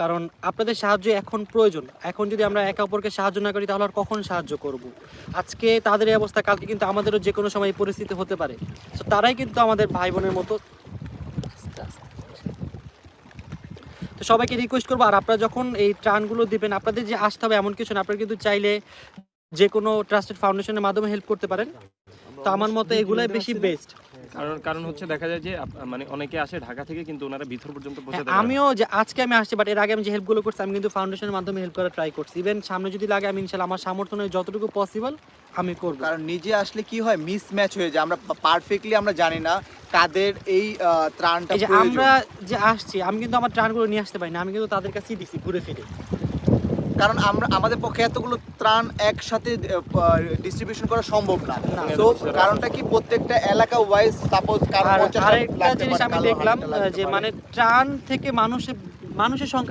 কারণ আপনাদের সাহায্য এখন প্রয়োজন। এখন যদি আমরা একে অপরকে সাহায্য না করি তাহলে আর কখন সাহায্য করব? আজকে তাদের এই অবস্থা, কালকে কিন্তু আমাদেরও যে কোনো সময় এই পরিস্থিতি হতে পারে। তো তারাই কিন্তু আমাদের ভাই বোনের মতো। তো সবাইকে রিকোয়েস্ট করবো, আর আপনারা যখন এই ত্রাণগুলো দিবেন, আপনাদের যে আসতে হবে এমন কিছু না, আপনারা কিন্তু চাইলে যে কোনো ট্রাস্টেড ফাউন্ডেশনের মাধ্যমে হেল্প করতে পারেন। তো আমার মতে এগুলাই বেশি বেস্ট। কারণ হচ্ছে দেখা যায় যে মানে অনেকে আসে ঢাকা থেকে, কিন্তু ওনারা ভিতর পর্যন্ত পৌঁছাতে পারে না। আমিও যে আজকে আমি আসছি, বাট এর আগে আমি যে হেল্পগুলো করছি আমি কিন্তু ফাউন্ডেশনের মাধ্যমে হেল্প করার ট্রাই করছি। ইভেন সামনে যদি লাগে আমি ইনশাআল্লাহ আমার সামর্থ্য অনুযায়ী যতটুকু পসিবল আমি করব। কারণ নিজে আসলে কি হয়, মিসম্যাচ হয়ে যায়, আমরা পারফেক্টলি আমরা জানি না কাদের এই ত্রাণটা এই যে প্রয়োজন। আমরা যে আসছি, আমি কিন্তু আমার ত্রাণগুলো নিয়ে আসতে পারি না, আমি কিন্তু তাদের কাছেই দিছি ঘুরে ফিরে। কারণ আমাদের পক্ষে এতগুলো ত্রাণ একসাথে ডিস্ট্রিবিউশন করা সম্ভব না। না। তো কারণটা কি, প্রত্যেকটা এলাকা ওয়াইজ সাপোজ কারণ আর 50 আরেকটা লাগতে জিনিস পারে, আমি কারো দেখলাম 100 লাগতে যে পারে। মানে ত্রাণ থেকে মানুষের সংখ্যা